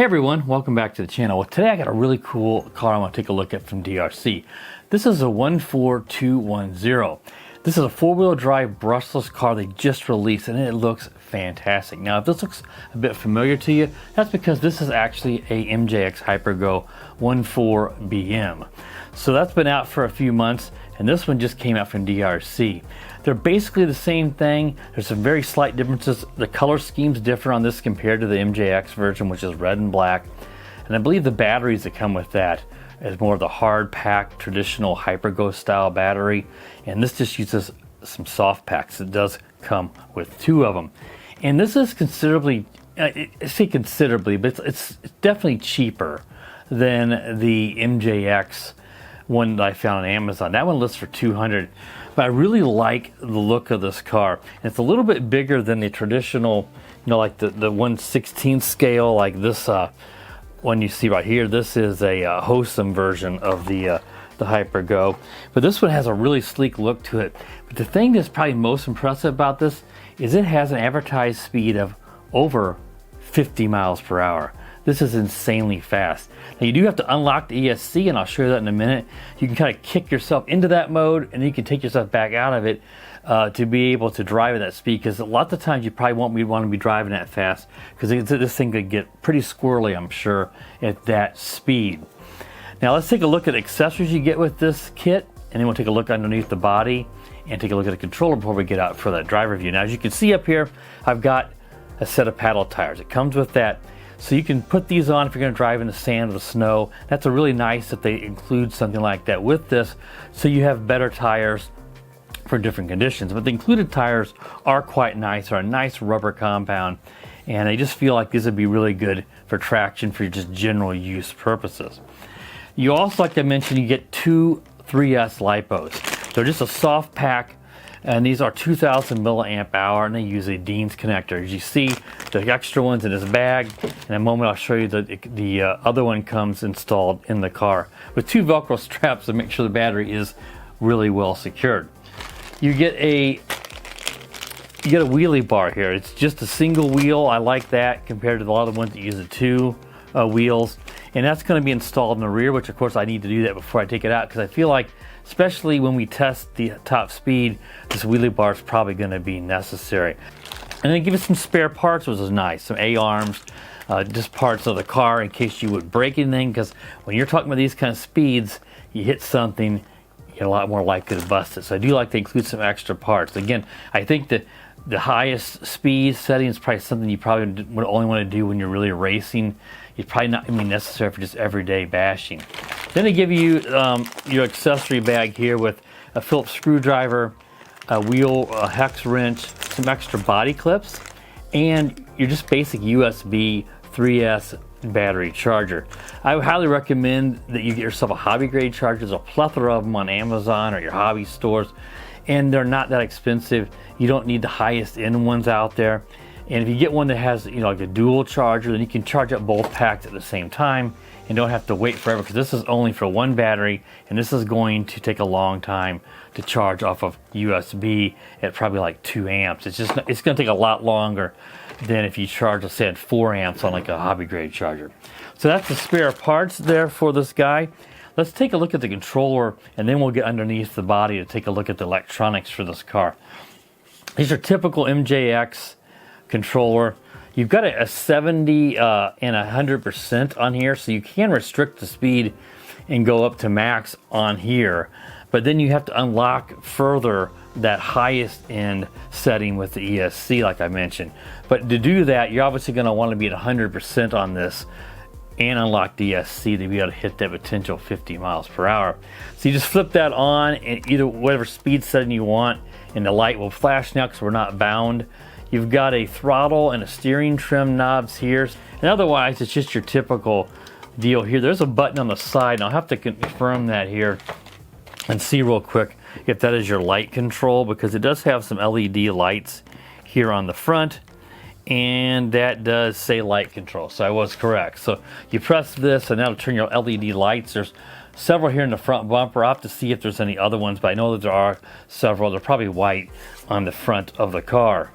Hey everyone, welcome back to the channel. Well, today I got a really cool car I want to take a look at from DEERC. This is a 14210. This is a four-wheel drive brushless car they just released and it looks fantastic. Now if this looks a bit familiar to you, that's because this is actually a MJX Hypergo 14BM. So that's been out for a few months and this one just came out from DEERC. They're basically the same thing. There's some very slight differences. The color scheme's different on this compared to the MJX version, which is red and black. And I believe the batteries that come with that is more of the hard pack, traditional Hypergo style battery. And this just uses some soft packs. It does come with two of them. And this is considerably, I say considerably, but it's definitely cheaper than the MJX one that I found on Amazon. That one lists for $200. But I really like the look of this car. It's a little bit bigger than the traditional, you know, like the 1/16 scale, like this one you see right here. This is a wholesome version of the Hypergo. But this one has a really sleek look to it. But the thing that's probably most impressive about this is it has an advertised speed of over 50 miles per hour. This is insanely fast. Now you do have to unlock the ESC, and I'll show you that in a minute. You can kind of kick yourself into that mode, and then you can take yourself back out of it to be able to drive at that speed. Because a lot of times you probably won't want to be driving that fast, because this thing could get pretty squirrely, I'm sure, at that speed. Now let's take a look at accessories you get with this kit, and then we'll take a look underneath the body and take a look at the controller before we get out for that driver view. Now as you can see up here, I've got a set of paddle tires. It comes with that. So you can put these on if you're going to drive in the sand or the snow. That's a really nice that they include something like that with this, so you have better tires for different conditions. But the included tires are quite nice. They're a nice rubber compound, and I just feel like this would be really good for traction for just general use purposes. You also, like I mentioned, you get two 3S lipos. They're just a soft pack, and these are 2000 milliamp hour, and they use a Dean's connector. As you see, the extra one's in this bag. In a moment I'll show you the other one comes installed in the car with two Velcro straps to make sure the battery is really well secured. You get a wheelie bar here. It's just a single wheel. I like that compared to a lot of the ones that use the two wheels. And that's going to be installed in the rear, which of course I need to do that before I take it out, because I feel like, especially when we test the top speed, this wheelie bar is probably going to be necessary. And then give us some spare parts, which is nice. Some A-arms, just parts of the car in case you would break anything, because when you're talking about these kind of speeds, you hit something, you're a lot more likely to bust it. So I do like to include some extra parts. Again, I think that the highest speed setting is probably something you probably would only want to do when you're really racing. It's probably not going to be necessary for just everyday bashing. Then they give you your accessory bag here with a Phillips screwdriver, a wheel, a hex wrench, some extra body clips, and your just basic USB 3S battery charger. I would highly recommend that you get yourself a hobby grade charger. There's a plethora of them on Amazon or your hobby stores, and they're not that expensive. You don't need the highest end ones out there. And if you get one that has, you know, like a dual charger, then you can charge up both packs at the same time and don't have to wait forever, because this is only for one battery, and this is going to take a long time to charge off of USB at probably like 2 amps. It's going to take a lot longer than if you charge, let's say, at 4 amps on like a hobby grade charger. So that's the spare parts there for this guy. Let's take a look at the controller, and then we'll get underneath the body to take a look at the electronics for this car. These are typical MJX controller. You've got a 70 and 100% on here, so you can restrict the speed and go up to max on here, but then you have to unlock further that highest end setting with the ESC, like I mentioned. But to do that, you're obviously going to want to be at 100% on this and unlock the ESC to be able to hit that potential 50 miles per hour. So you just flip that on, and either whatever speed setting you want, and the light will flash now because we're not bound. You've got a throttle and a steering trim knobs here, and otherwise it's just your typical deal here. There's a button on the side, and I'll have to confirm that here and see real quick if that is your light control, because it does have some LED lights here on the front, and that does say light control, so I was correct. So you press this and that'll turn your LED lights. There's several here in the front bumper. I'll have to see if there's any other ones, but I know that there are several. They're probably white on the front of the car.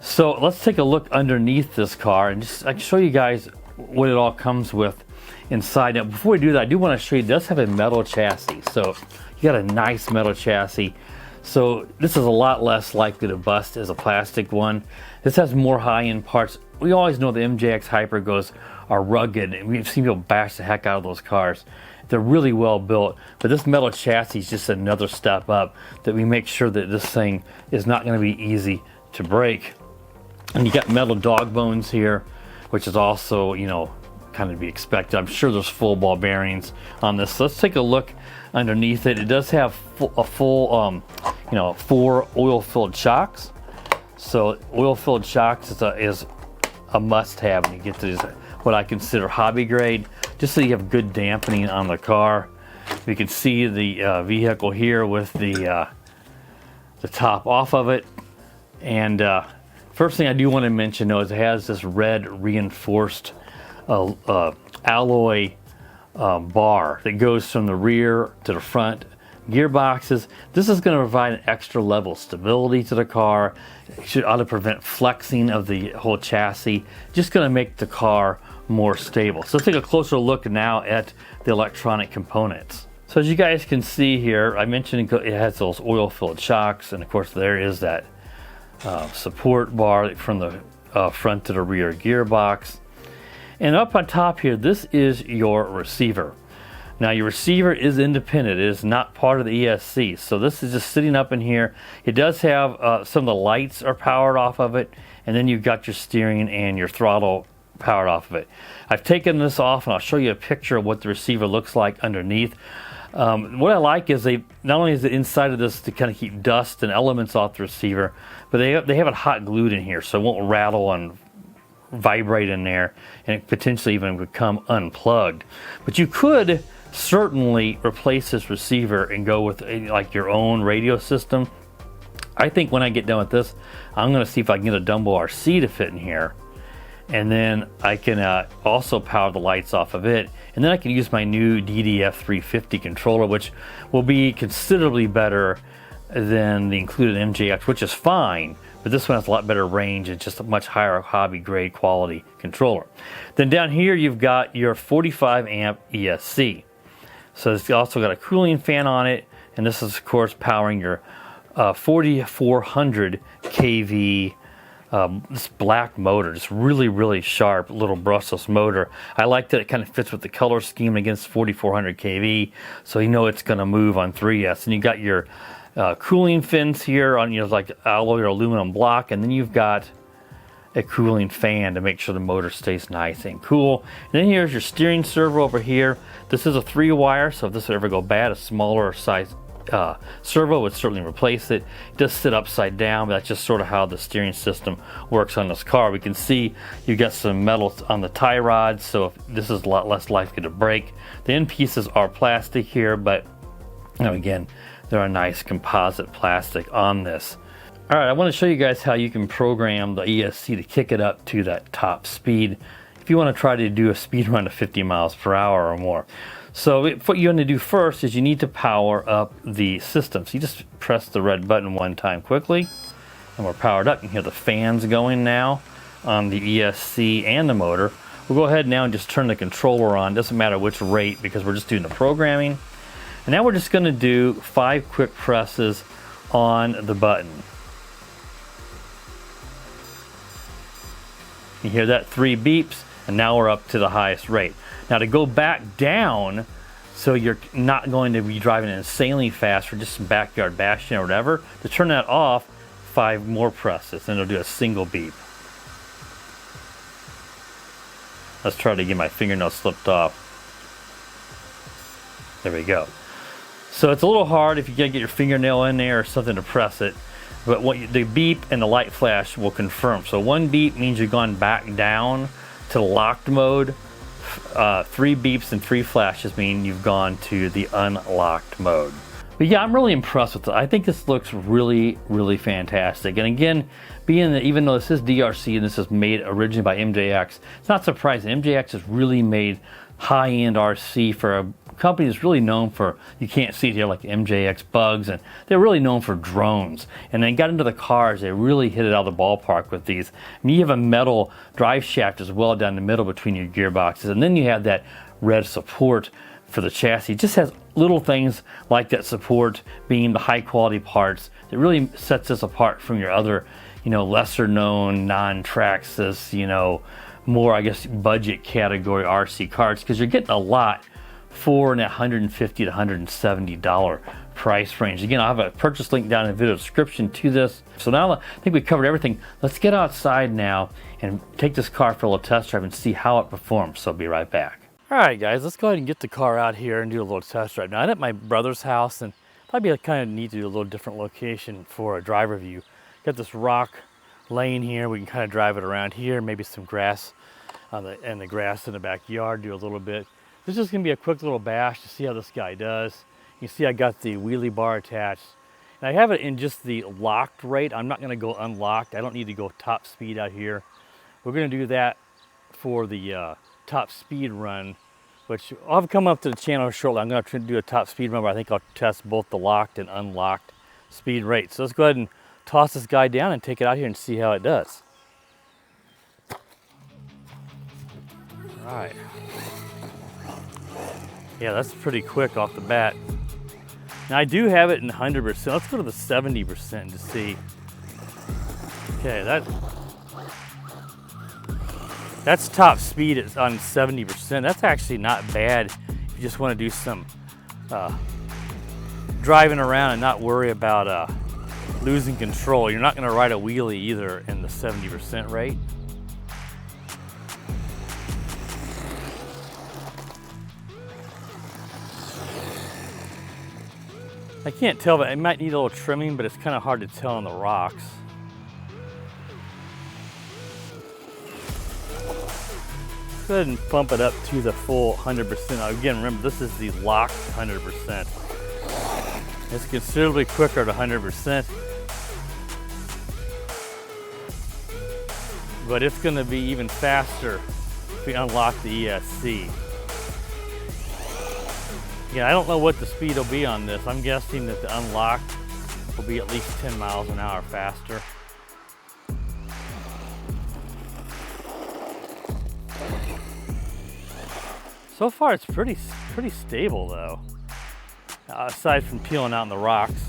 So let's take a look underneath this car and just I can show you guys what it all comes with inside. Now before we do that, I do want to show you it does have a metal chassis. So you got a nice metal chassis. So this is a lot less likely to bust as a plastic one. This has more high-end parts. We always know the MJX Hypergos are rugged, and we've seen people bash the heck out of those cars. They're really well built, but this metal chassis is just another step up that we make sure that this thing is not going to be easy to break. And you got metal dog bones here, which is also, you know, kind of to be expected. I'm sure there's full ball bearings on this. So let's take a look underneath it. It does have a full, you know, 4 oil-filled shocks. So oil-filled shocks is a must-have when you get to these, what I consider hobby grade, just so you have good dampening on the car. You can see the vehicle here with the top off of it. And first thing I do want to mention though is it has this red reinforced alloy bar that goes from the rear to the front gearboxes. This is going to provide an extra level of stability to the car. It should ought to prevent flexing of the whole chassis. Just going to make the car more stable. So let's take a closer look now at the electronic components. So as you guys can see here, I mentioned it has those oil-filled shocks, and of course there is that support bar from the front to the rear gearbox. And up on top here, this is your receiver. Now your receiver is independent. It is not part of the ESC. So this is just sitting up in here. It does have some of the lights are powered off of it, and then you've got your steering and your throttle powered off of it. I've taken this off and I'll show you a picture of what the receiver looks like underneath. What I like is they not only is it inside of this to kind of keep dust and elements off the receiver, but they have it hot glued in here so it won't rattle and vibrate in there, and it potentially even become unplugged. But you could certainly replace this receiver and go with like your own radio system. I think when I get done with this, I'm going to see if I can get a Dumbo RC to fit in here, and then I can also power the lights off of it, and then I can use my new DDF 350 controller, which will be considerably better than the included MJX, which is fine, but this one has a lot better range and just a much higher hobby grade quality controller. Then down here you've got your 45 amp ESC. So it's also got a cooling fan on it, and this is of course powering your 4400 kV this black motor. Just really sharp little brushless motor. I like that it kind of fits with the color scheme against 4400 kV, so you know it's going to move on 3S. And you got your cooling fins here on your like alloy or aluminum block, and then you've got a cooling fan to make sure the motor stays nice and cool. And then here's your steering servo over here. This is a 3-wire, so if this would ever go bad, a smaller size servo would certainly replace it. It does sit upside down, but that's just sort of how the steering system works on this car. We can see you got some metal on the tie rods, so this is a lot less likely to break. The end pieces are plastic here, but you know, again, they're a nice composite plastic on this. All right, I want to show you guys how you can program the ESC to kick it up to that top speed if you want to try to do a speed run of 50 miles per hour or more. So what you want to do first is you need to power up the system. So you just press the red button one time quickly, and we're powered up. You can hear the fans going now on the ESC and the motor. We'll go ahead now and just turn the controller on. Doesn't matter which rate because we're just doing the programming. And now we're just going to do 5 quick presses on the button. You hear that 3 beeps, and now we're up to the highest rate. Now to go back down, so you're not going to be driving insanely fast for just some backyard bashing or whatever, to turn that off, 5 more presses, and it'll do a single beep. Let's try to get my fingernail slipped off. There we go. So it's a little hard if you gotta get your fingernail in there or something to press it, but the beep and the light flash will confirm. So 1 beep means you've gone back down to the locked mode. 3 beeps and 3 flashes mean you've gone to the unlocked mode. But yeah, I'm really impressed with it. I think this looks really, really fantastic. And again, being that even though this is DRC and this is made originally by MJX, it's not surprising. MJX has really made high-end RC for a company that's really known for, you can't see it here, like MJX Bugs, and they're really known for drones. And then got into the cars, they really hit it out of the ballpark with these. I mean, you have a metal drive shaft as well down the middle between your gearboxes, and then you have that red support for the chassis. It just has little things like that support being the high quality parts that really sets this apart from your other, lesser known non-Traxxas, more, I guess, budget category RC cars, because you're getting a lot for an $150 to $170 price range. Again, I'll have a purchase link down in the video description to this. So now I think we covered everything. Let's get outside now and take this car for a little test drive and see how it performs. So I'll be right back. All right, guys, let's go ahead and get the car out here and do a little test drive. Now, I'm at my brother's house, and probably kind of neat to do a little different location for a driver view. Got this rock lane here. We can kind of drive it around here, maybe some grass and the grass in the backyard, do a little bit. This is going to be a quick little bash to see how this guy does. You see I got the wheelie bar attached. And I have it in just the locked rate. I'm not going to go unlocked. I don't need to go top speed out here. We're going to do that for the top speed run, which I'll come up to the channel shortly. I'm going to do a top speed run, but I think I'll test both the locked and unlocked speed rates. So let's go ahead and toss this guy down and take it out here and see how it does. All right. Yeah, that's pretty quick off the bat. Now I do have it in 100%. Let's go to the 70% to see. Okay, that's top speed on 70%. That's actually not bad if you just want to do some driving around and not worry about losing control. You're not going to ride a wheelie either in the 70% rate. I can't tell, but it might need a little trimming, but it's kind of hard to tell on the rocks. Go ahead and bump it up to the full 100%. Now again, remember, this is the locked 100%. It's considerably quicker at 100%. But it's going to be even faster if we unlock the ESC. Yeah, I don't know what the speed will be on this. I'm guessing that the unlocked will be at least 10 miles an hour faster. So far, it's pretty stable though, aside from peeling out in the rocks.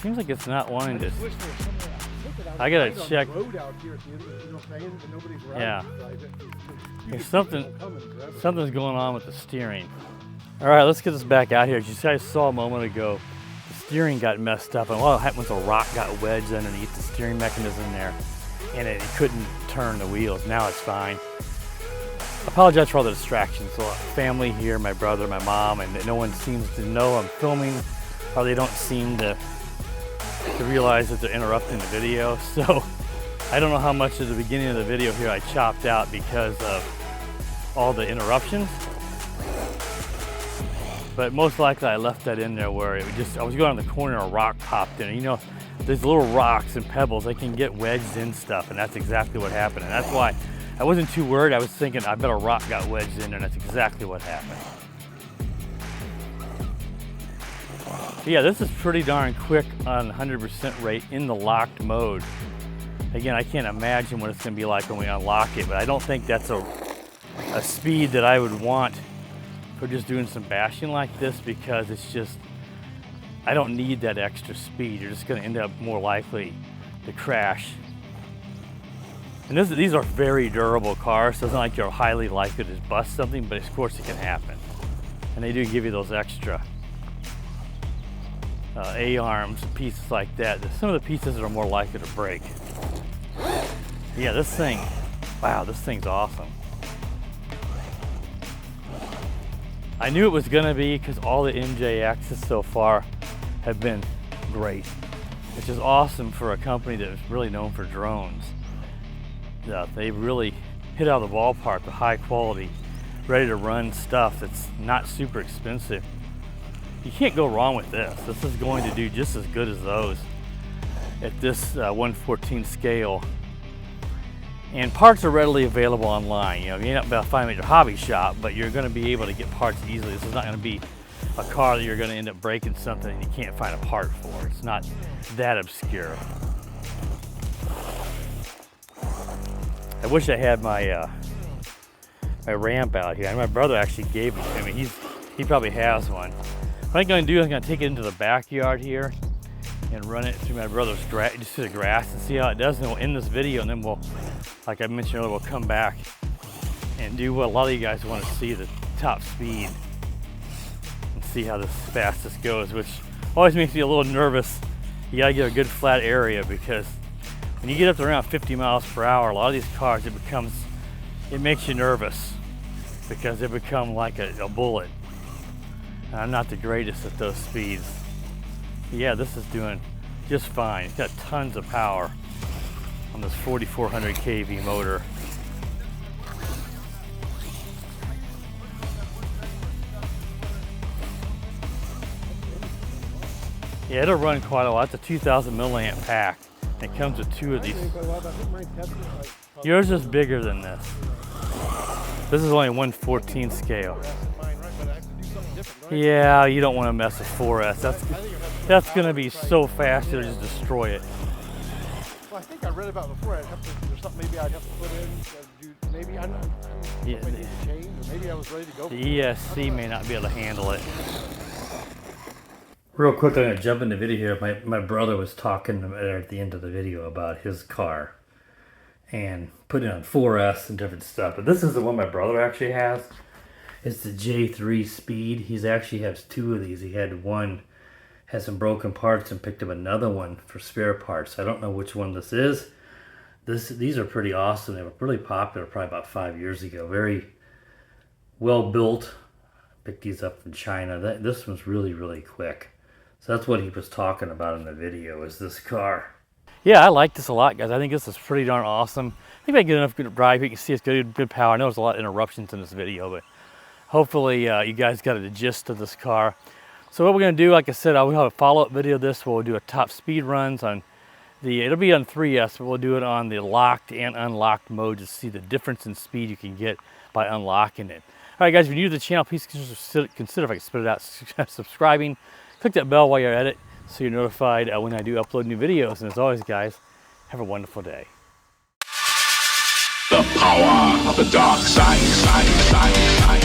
Seems like it's not wanting to. I gotta check. Yeah. Okay, something's going on with the steering. All right, let's get this back out here. As you guys saw a moment ago, the steering got messed up, and what happened was a rock got wedged underneath the steering mechanism there, and it couldn't turn the wheels. Now it's fine. I apologize for all the distractions. So family here, my brother, my mom, and no one seems to know I'm filming, or they don't seem to realize that they're interrupting the video. So I don't know how much of the beginning of the video here I chopped out because of all the interruptions, but most likely I left that in there where it I was going on the corner and a rock popped in. You know, there's little rocks and pebbles, they can get wedged in stuff, and that's exactly what happened. And that's why I wasn't too worried. I was thinking, I bet a rock got wedged in there, and that's exactly what happened. Yeah, this is pretty darn quick on 100% rate in the locked mode. Again, I can't imagine what it's going to be like when we unlock it, but I don't think that's a speed that I would want for just doing some bashing like this, because it's just, I don't need that extra speed. You're just going to end up more likely to crash. And these are very durable cars, so it's not like you're highly likely to bust something, but of course it can happen. And they do give you those extra A-arms and pieces like that. Some of the pieces are more likely to break. Yeah, this thing, wow, this thing's awesome. I knew it was gonna be, because all the MJXs so far have been great, which is awesome for a company that is really known for drones. They really hit out of the ballpark with high quality, ready to run stuff that's not super expensive. You can't go wrong with this. This is going to do just as good as those at this 1/14 scale. And parts are readily available online. You know, you may not be able to find them at your hobby shop, but you're going to be able to get parts easily. This is not going to be a car that you're going to end up breaking something and you can't find a part for. It's not that obscure. I wish I had my my ramp out here. My brother actually gave it to me. He probably has one. What I'm going to do is I'm going to take it into the backyard here and run it through my brother's just through the grass and see how it does. And we'll end this video, and then we'll, like I mentioned earlier, we'll come back and do what a lot of you guys want to see, the top speed, and see how fast this goes, which always makes me a little nervous. You got to get a good flat area, because when you get up to around 50 miles per hour, a lot of these cars, it makes you nervous because they become like a bullet. And I'm not the greatest at those speeds. But yeah, this is doing just fine. It's got tons of power on this 4400 kV motor. Yeah, it'll run quite a lot. It's a 2000 milliamp pack. It comes with 2 of these. Yours is bigger than this. This is only 1/14 scale. Yeah, you don't want to mess with 4S. That's going to be so fast it'll just destroy it. Well, I think I read about it before. There's something maybe I'd have to put in. Maybe I need to change, or maybe I was ready to go. The ESC may not be able to handle it. Real quick, I'm going to jump in the video here. My brother was talking at the end of the video about his car and putting on 4S and different stuff. But this is the one my brother actually has. It's the J3 Speed. He actually has 2 of these. He had one, had some broken parts, and picked up another one for spare parts. I don't know which one this is. These are pretty awesome. They were really popular probably about 5 years ago. Very well built. Picked these up from China. This one's really, really quick. So that's what he was talking about in the video, is this car. Yeah, I like this a lot, guys. I think this is pretty darn awesome. I think I get enough good drive. You can see it's good power. I know there's a lot of interruptions in this video, but hopefully you guys got the gist of this car. So what we're going to do, like I said, I'll have a follow-up video of this. We'll do a top speed runs on it'll be on 3S, but we'll do it on the locked and unlocked mode to see the difference in speed you can get by unlocking it. All right, guys, if you're new to the channel, please consider, if I can spit it out, subscribing. Click that bell while you're at it so you're notified when I do upload new videos. And as always, guys, have a wonderful day. The power of the dark side.